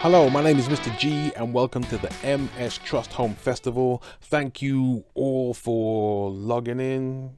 Hello, my name is Mr. G and welcome to the MS Trust Home Festival. Thank you all for logging in,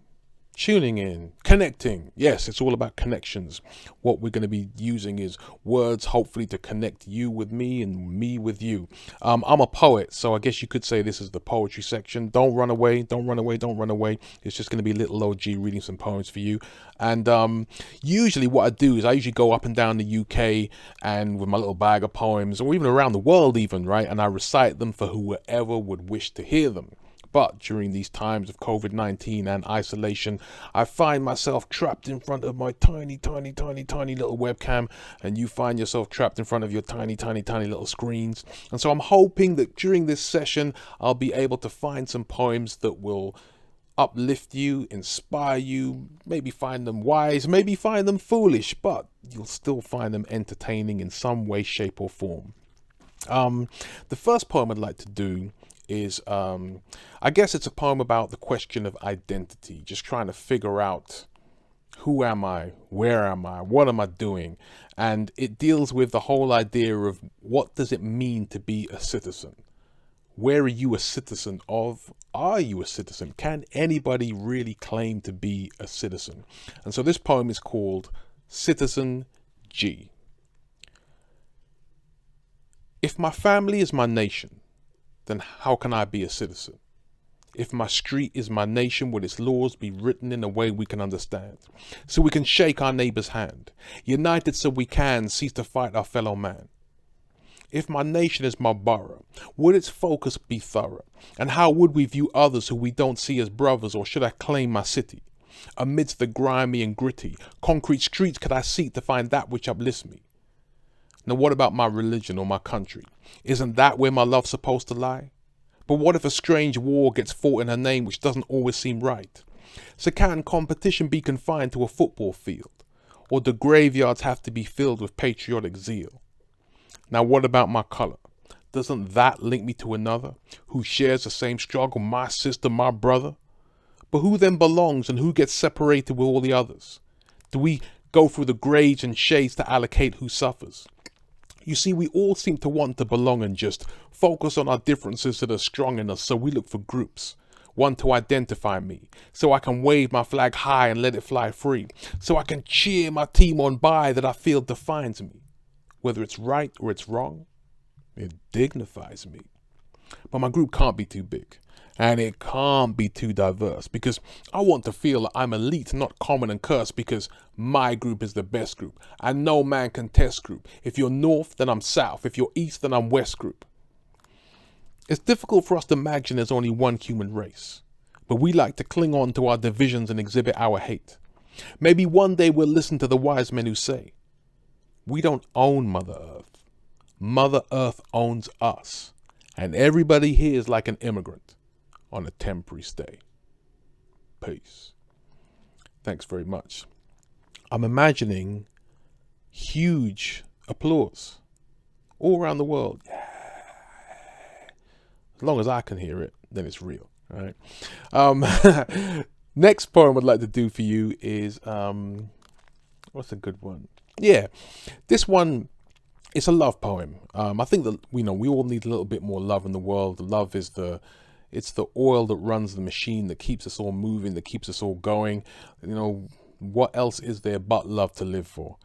tuning in, connecting. Yes, it's all about connections. What we're going to be using is words, hopefully, to connect you with me and me with you. I'm a poet, so I guess you could say this is the poetry section. Don't run away, don't run away, don't run away. It's just going to be little OG reading some poems for you. And usually what I do is I usually go up and down the UK and with my little bag of poems, or even around the world even, right? And I recite them for whoever would wish to hear them. But during these times of COVID-19 and isolation, I find myself trapped in front of my tiny little webcam, and you find yourself trapped in front of your tiny little screens. And so I'm hoping that during this session, I'll be able to find some poems that will uplift you, inspire you, maybe find them wise, maybe find them foolish, but you'll still find them entertaining in some way, shape or form. The first poem I'd like to do is I guess it's a poem about the question of identity, just trying to figure out who am I, where am I, what am I doing? And it deals with the whole idea of what does it mean to be a citizen? Where are you a citizen of? Are you a citizen? Can anybody really claim to be a citizen? And so this poem is called Citizen G. If my family is my nation, then how can I be a citizen? If my street is my nation, would its laws be written in a way we can understand? So we can shake our neighbor's hand, united so we can cease to fight our fellow man. If my nation is my borough, would its focus be thorough? And how would we view others who we don't see as brothers, or should I claim my city? Amidst the grimy and gritty, concrete streets could I seek to find that which uplifts me? Now what about my religion or my country? Isn't that where my love's supposed to lie? But what if a strange war gets fought in her name which doesn't always seem right? So can competition be confined to a football field? Or do graveyards have to be filled with patriotic zeal? Now what about my colour? Doesn't that link me to another who shares the same struggle, my sister, my brother? But who then belongs and who gets separated with all the others? Do we go through the grades and shades to allocate who suffers? You see, we all seem to want to belong and just focus on our differences that are strong in us, so we look for groups. One to identify me, so I can wave my flag high and let it fly free, so I can cheer my team on by that I feel defines me. Whether it's right or it's wrong, it dignifies me. But my group can't be too big, and it can't be too diverse, because I want to feel that I'm elite, not common and cursed, because my group is the best group, and no man can test group. If you're north, then I'm south. If you're east, then I'm west group. It's difficult for us to imagine there's only one human race, but we like to cling on to our divisions and exhibit our hate. Maybe one day we'll listen to the wise men who say, we don't own Mother Earth. Mother Earth owns us, and everybody here is like an immigrant on a temporary stay. Peace. Thanks very much. I'm imagining huge applause all around the world. As long as I can hear it, then it's real. All right. Next poem I'd like to do for you is what's a good one? Yeah, this one. It's a love poem. I think that we all need a little bit more love in the world. Love is it's the oil that runs the machine, that keeps us all moving, that keeps us all going. What else is there but love to live for?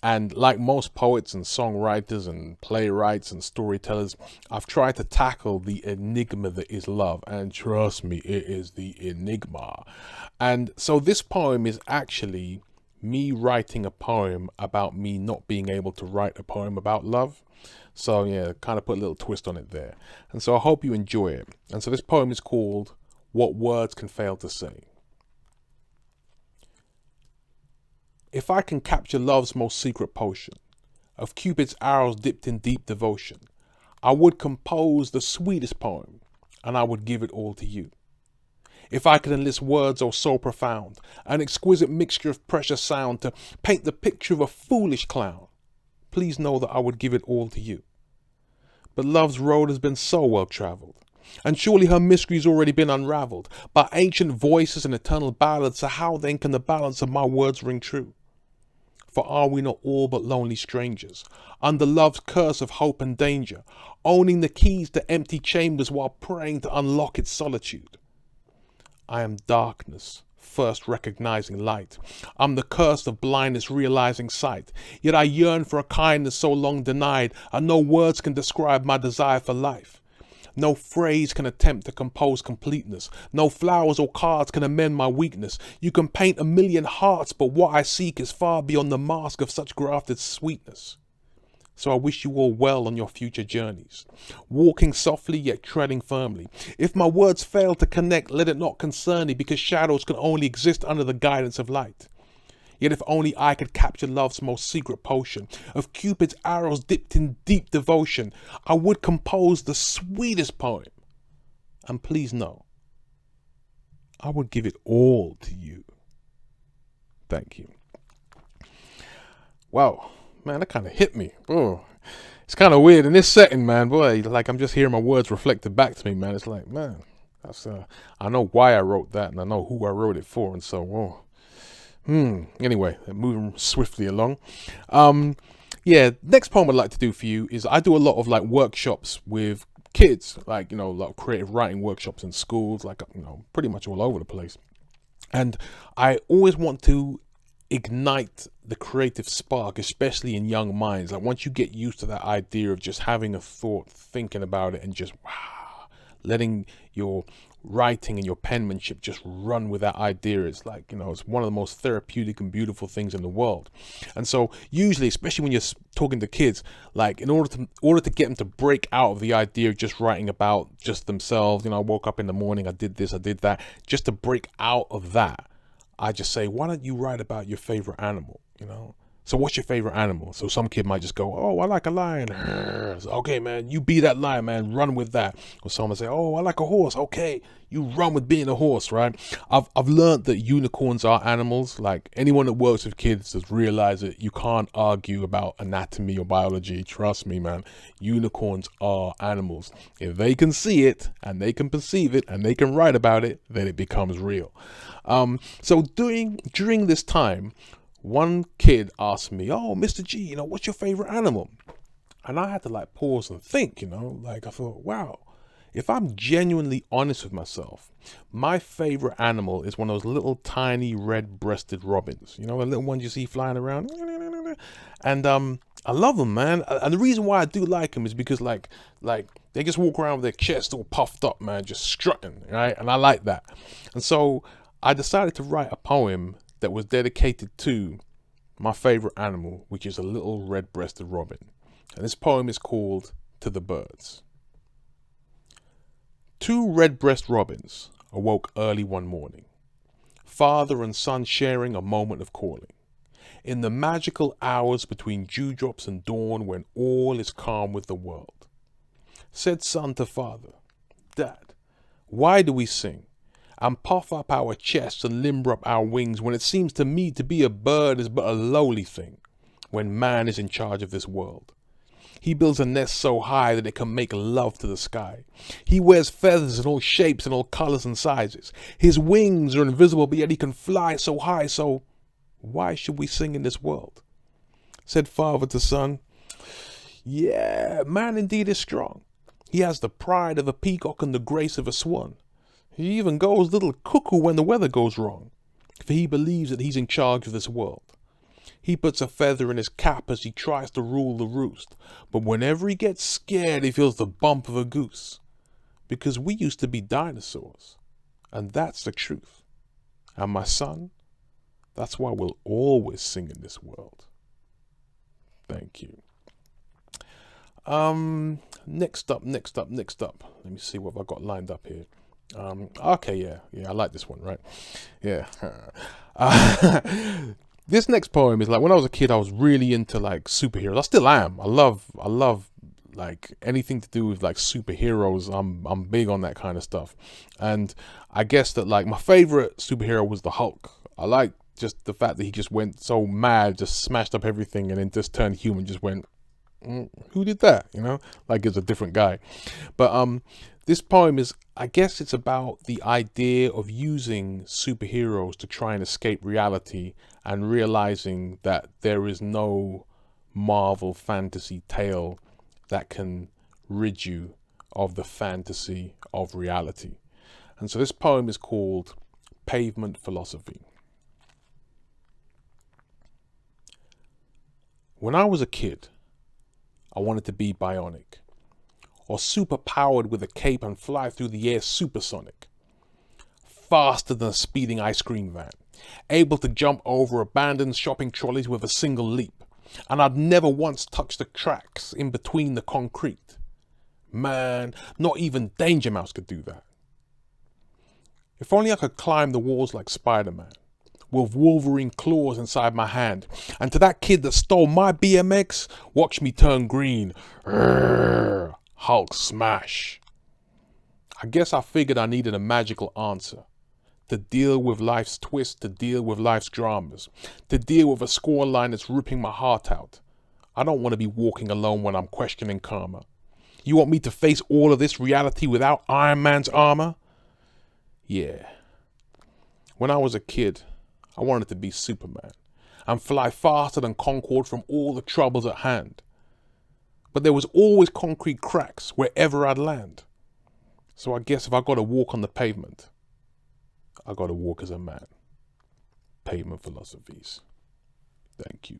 And like most poets and songwriters and playwrights and storytellers, I've tried to tackle the enigma that is love. And trust me, it is the enigma. And so this poem is actually me writing a poem about me not being able to write a poem about love. So yeah, kind of put a little twist on it there. And so I hope you enjoy it. And so this poem is called What Words Can Fail to Say. If I can capture love's most secret potion, of Cupid's arrows dipped in deep devotion, I would compose the sweetest poem, and I would give it all to you. If I could enlist words oh so profound, an exquisite mixture of precious sound to paint the picture of a foolish clown, please know that I would give it all to you. But love's road has been so well traveled, and surely her mystery's already been unraveled by ancient voices and eternal ballads, so how then can the balance of my words ring true? For are we not all but lonely strangers, under love's curse of hope and danger, owning the keys to empty chambers while praying to unlock its solitude? I am darkness, first recognizing light. I'm the curse of blindness, realizing sight. Yet I yearn for a kindness so long denied, and no words can describe my desire for life. No phrase can attempt to compose completeness. No flowers or cards can amend my weakness. You can paint a million hearts, but what I seek is far beyond the mask of such grafted sweetness. So I wish you all well on your future journeys, walking softly yet treading firmly. If my words fail to connect, let it not concern me, because shadows can only exist under the guidance of light. Yet if only I could capture love's most secret potion, of Cupid's arrows dipped in deep devotion, I would compose the sweetest poem. And please know, I would give it all to you. Thank you. Wow, man, that kind of hit me. Oh, it's kind of weird in this setting, man. Boy, like I'm just hearing my words reflected back to me, man. It's like, man, that's I know why I wrote that, and I know who I wrote it for, and so, whoa. Anyway, moving swiftly along. Yeah, next poem I'd like to do for you is I do a lot of like workshops with kids, like, you know, like creative writing workshops in schools, like, you know, pretty much all over the place. And I always want to ignite the creative spark, especially in young minds. Like once you get used to that idea of just having a thought, thinking about it, and just letting your writing and your penmanship just run with that idea, it's like, you know, it's one of the most therapeutic and beautiful things in the world. And so usually, especially when you're talking to kids, like in order to get them to break out of the idea of just writing about just themselves, you know, I woke up in the morning, I did this, I did that, just to break out of that, I just say, why don't you write about your favorite animal, you know? So what's your favorite animal? So some kid might just go, oh, I like a lion. So, okay, man, you be that lion, man, run with that. Or someone say, oh, I like a horse. Okay, you run with being a horse, right? I've learned that unicorns are animals. Like anyone that works with kids has realized that you can't argue about anatomy or biology. Trust me, man, unicorns are animals. If they can see it and they can perceive it and they can write about it, then it becomes real. So during this time, one kid asked me, oh, Mr. G, you know, what's your favorite animal? And I had to like pause and think, you know, like I thought, wow, if I'm genuinely honest with myself, my favorite animal is one of those little tiny red-breasted robins, you know, the little ones you see flying around. And I love them, man. And the reason why I do like them is because like they just walk around with their chest all puffed up, man, just strutting, right? And I like that. And so I decided to write a poem that was dedicated to my favorite animal, which is a little red-breasted robin. And this poem is called To the Birds. Two red-breasted robins awoke early one morning, father and son sharing a moment of calling. In the magical hours between dewdrops and dawn, when all is calm with the world, said son to father, Dad, why do we sing and puff up our chests and limber up our wings, when it seems to me to be a bird is but a lowly thing, when man is in charge of this world? He builds a nest so high that it can make love to the sky. He wears feathers in all shapes and all colors and sizes. His wings are invisible, but yet he can fly so high. So why should we sing in this world? Said father to son, yeah, man indeed is strong. He has the pride of a peacock and the grace of a swan. He even goes little cuckoo when the weather goes wrong, for he believes that he's in charge of this world. He puts a feather in his cap as he tries to rule the roost, but whenever he gets scared, he feels the bump of a goose. Because we used to be dinosaurs, and that's the truth. And my son, that's why we'll always sing in this world. Thank you. Next up. Let me see what I've got lined up here. Okay, yeah, I like this one, right? Yeah. This next poem is like, when I was a kid, I was really into like superheroes. I still am. I love like anything to do with like superheroes. I'm big on that kind of stuff. And I guess that like my favorite superhero was the Hulk. I like just the fact that he just went so mad, just smashed up everything, and then just turned human, just went, who did that? You know, like it's a different guy. But this poem is I guess it's about the idea of using superheroes to try and escape reality and realizing that there is no Marvel fantasy tale that can rid you of the fantasy of reality. And so this poem is called Pavement Philosophy. When I was a kid, I wanted to be bionic, or super powered with a cape and fly through the air supersonic, faster than a speeding ice cream van, able to jump over abandoned shopping trolleys with a single leap, and I'd never once touched the tracks in between the concrete. Man, not even Danger Mouse could do that. If only I could climb the walls like Spider-Man, with Wolverine claws inside my hand. And to that kid that stole my BMX, watch me turn green. Urgh, Hulk smash. I guess I figured I needed a magical answer. To deal with life's twists, to deal with life's dramas, to deal with a scoreline that's ripping my heart out. I don't want to be walking alone when I'm questioning karma. You want me to face all of this reality without Iron Man's armor? Yeah. When I was a kid, I wanted to be Superman and fly faster than Concorde from all the troubles at hand. But there was always concrete cracks wherever I'd land. So I guess if I got to walk on the pavement, I got to walk as a man. Pavement Philosophies. Thank you.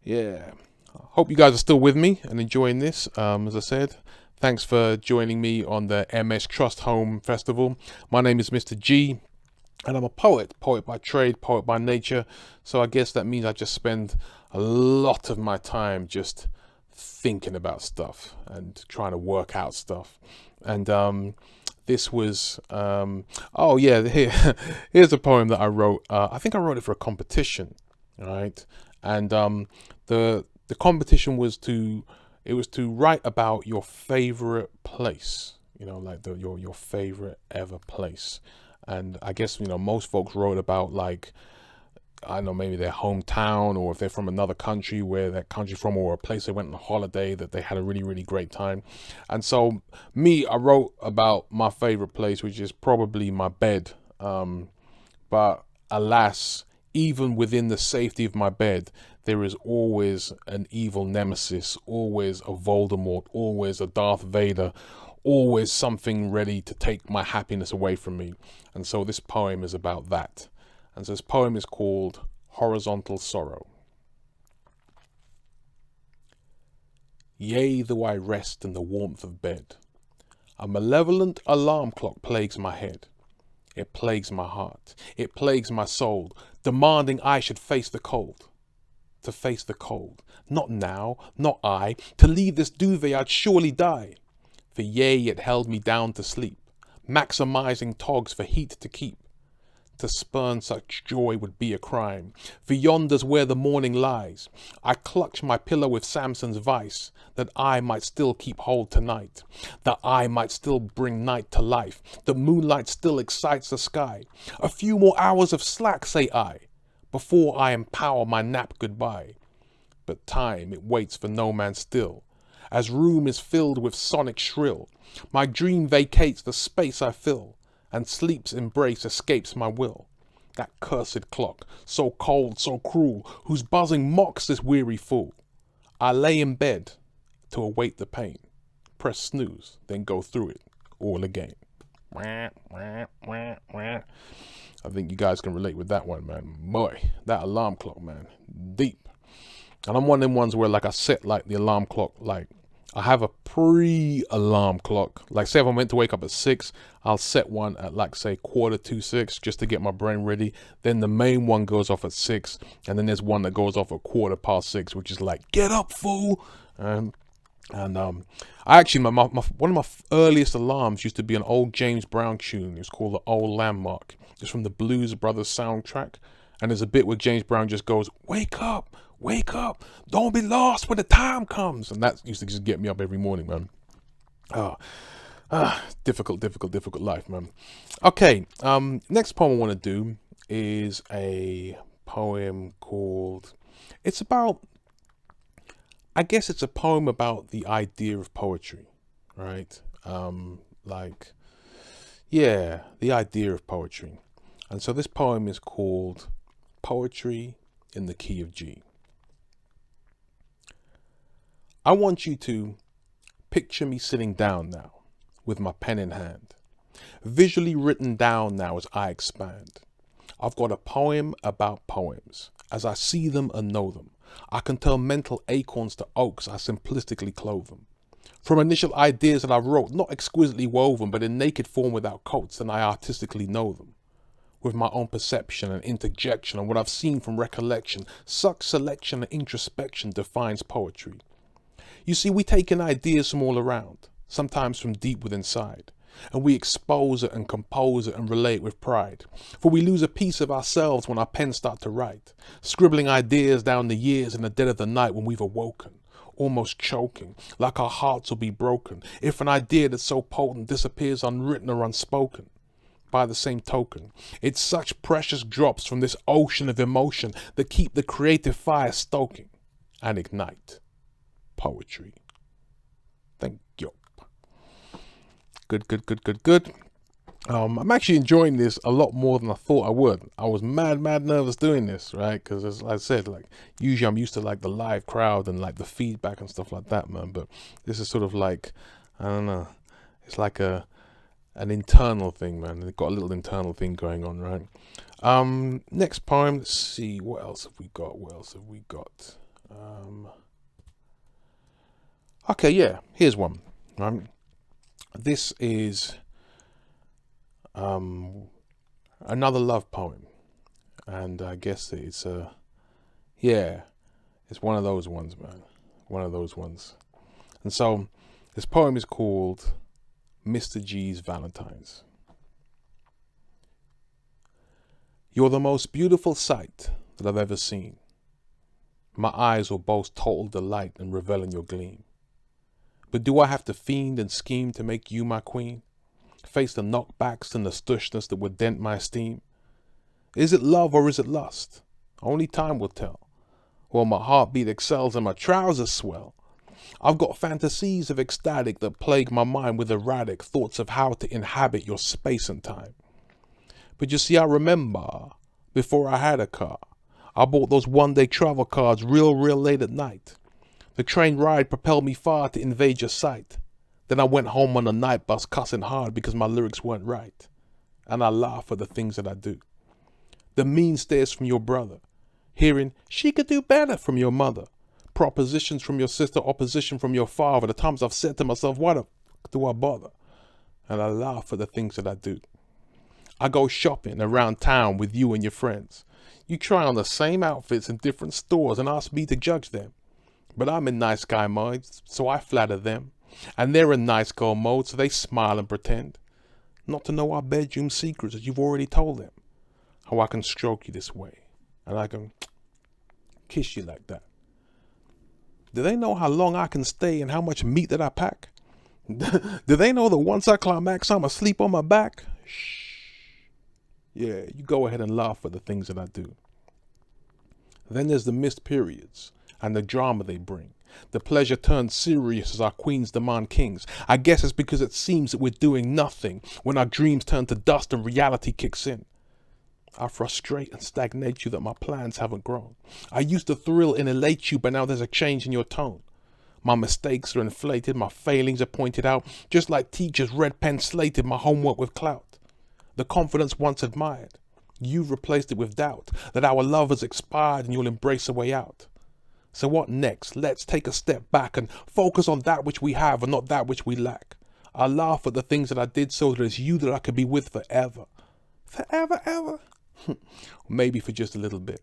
Yeah. I hope you guys are still with me and enjoying this. As I said, thanks for joining me on the MS Trust Home Festival. My name is Mr. G. And I'm a poet by trade, poet by nature. So I guess that means I just spend a lot of my time just thinking about stuff and trying to work out stuff. And this was, oh yeah, here's a poem that I wrote. I think I wrote it for a competition, right? And the competition was to write about your favorite place, like your favorite ever place. And I guess, most folks wrote about, like, I don't know, maybe their hometown, or if they're from another country, where that country from, or a place they went on a holiday that they had a really, really great time. And so I wrote about my favorite place, which is probably my bed. But alas, even within the safety of my bed, there is always an evil nemesis, always a Voldemort, always a Darth Vader, always something ready to take my happiness away from me. And so this poem is about that. And so this poem is called Horizontal Sorrow. Yea, though I rest in the warmth of bed, a malevolent alarm clock plagues my head. It plagues my heart, it plagues my soul, demanding I should face the cold. To face the cold, not now, not I, to leave this duvet I'd surely die. For yea, it held me down to sleep, maximizing togs for heat to keep. To spurn such joy would be a crime, for yonder's where the morning lies. I clutch my pillow with Samson's vice, that I might still keep hold tonight, that I might still bring night to life, that moonlight still excites the sky. A few more hours of slack, say I, before I empower my nap goodbye. But time, it waits for no man still, as room is filled with sonic shrill. My dream vacates the space I fill, and sleep's embrace escapes my will. That cursed clock, so cold, so cruel, whose buzzing mocks this weary fool. I lay in bed to await the pain, press snooze, then go through it all again. I think you guys can relate with that one, man. Boy, that alarm clock, man, deep. And I'm one of them ones where, like, I set like the alarm clock, like I have a pre-alarm clock. Like, say if I'm meant to wake up at 6, I'll set one at, like, say 5:45 just to get my brain ready. Then the main one goes off at 6, and then there's one that goes off at 6:15, which is like, get up, fool. I actually, one of my earliest alarms used to be an old James Brown tune. It's called The Old Landmark. It's from the Blues Brothers soundtrack. And there's a bit where James Brown just goes, wake up, don't be lost when the time comes. And that used to just get me up every morning, man. Difficult life, man. Okay, next poem I want to do is a poem called, I guess it's a poem about the idea of poetry, right? Like, Yeah, the idea of poetry. And so this poem is called Poetry in the Key of G. I want you to picture me sitting down now with my pen in hand, visually written down now as I expand. I've got a poem about poems as I see them and know them. I can turn mental acorns to oaks, I simplistically clothe them. From initial ideas that I wrote, not exquisitely woven, but in naked form without coats, then I artistically know them. With my own perception and interjection and what I've seen from recollection, such selection and introspection defines poetry. You see, we take in ideas from all around, sometimes from deep within inside, and we expose it and compose it and relate with pride. For we lose a piece of ourselves when our pens start to write, scribbling ideas down the years in the dead of the night when we've awoken, almost choking, like our hearts will be broken if an idea that's so potent disappears unwritten or unspoken. By the same token, it's such precious drops from this ocean of emotion that keep the creative fire stoking and ignite poetry. Thank you. Good. I'm actually enjoying this a lot more than I thought I would. I was mad nervous doing this, right? Because as I said, like, usually I'm used to like the live crowd and like the feedback and stuff like that, man. But this is sort of like, I don't know, it's like an internal thing, man. They've got a little internal thing going on, right? Next poem. Let's see, what else have we got? Okay, yeah, here's one. This is another love poem, and I guess it's it's one of those ones, man. One of those ones. And so this poem is called Mr. G's Valentines. You're the most beautiful sight that I've ever seen. My eyes will boast total delight and revel in your gleam. But do I have to fiend and scheme to make you my queen? Face the knockbacks and the stushness that would dent my esteem? Is it love or is it lust? Only time will tell. While my heartbeat excels and my trousers swell, I've got fantasies of ecstatic that plague my mind with erratic thoughts of how to inhabit your space and time. But you see, I remember, before I had a car, I bought those one-day travel cards real late at night. The train ride propelled me far to invade your sight. Then I went home on a night bus cussing hard because my lyrics weren't right. And I laugh at the things that I do. The mean stares from your brother. Hearing, she could do better from your mother. Propositions from your sister, opposition from your father. The times I've said to myself, why the fuck do I bother? And I laugh at the things that I do. I go shopping around town with you and your friends. You try on the same outfits in different stores and ask me to judge them. But I'm in nice guy mode, so I flatter them. And they're in nice girl mode, so they smile and pretend not to know our bedroom secrets that you've already told them. How I can stroke you this way, and I can kiss you like that. Do they know how long I can stay and how much meat that I pack? Do they know that once I climax, I'm asleep on my back? Shh. Yeah, you go ahead and laugh at the things that I do. Then there's the missed periods and the drama they bring. The pleasure turns serious as our queens demand kings. I guess it's because it seems that we're doing nothing when our dreams turn to dust and reality kicks in. I frustrate and stagnate you that my plans haven't grown. I used to thrill and elate you, but now there's a change in your tone. My mistakes are inflated, my failings are pointed out, just like teachers red pen slated my homework with clout. The confidence once admired, you've replaced it with doubt that our love has expired and you'll embrace a way out. So what next? Let's take a step back and focus on that which we have and not that which we lack. I laugh at the things that I did so that it's you that I could be with forever. Forever, ever? Maybe for just a little bit.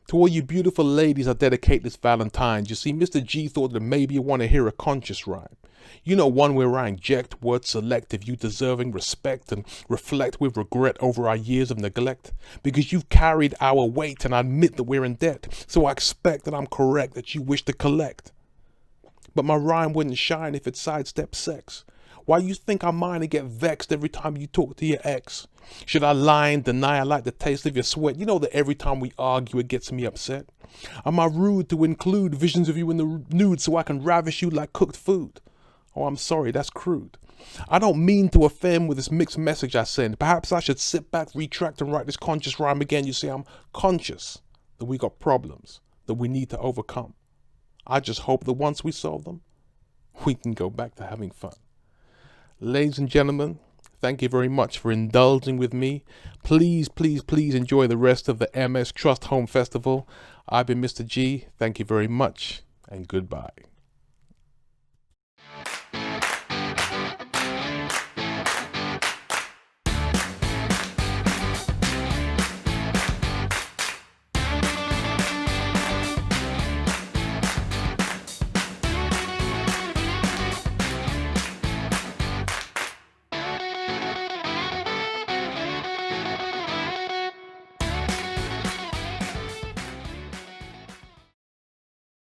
To all you beautiful ladies, I dedicate this Valentine's. You see, Mr. G thought that maybe you want to hear a conscious rhyme. You know, one where I inject words selective, you deserving respect and reflect with regret over our years of neglect. Because you've carried our weight and I admit that we're in debt. So I expect that I'm correct that you wish to collect. But my rhyme wouldn't shine if it sidestepped sex. Why you think I mind and get vexed every time you talk to your ex? Should I lie and deny I like the taste of your sweat? You know that every time we argue it gets me upset. Am I rude to include visions of you in the nude so I can ravish you like cooked food? Oh, I'm sorry, that's crude. I don't mean to offend with this mixed message I send. Perhaps I should sit back, retract, and write this conscious rhyme again. You see, I'm conscious that we got problems that we need to overcome. I just hope that once we solve them, we can go back to having fun. Ladies and gentlemen, thank you very much for indulging with me. Please, please, please enjoy the rest of the MS Trust Home Festival. I've been Mr. G. Thank you very much, and goodbye.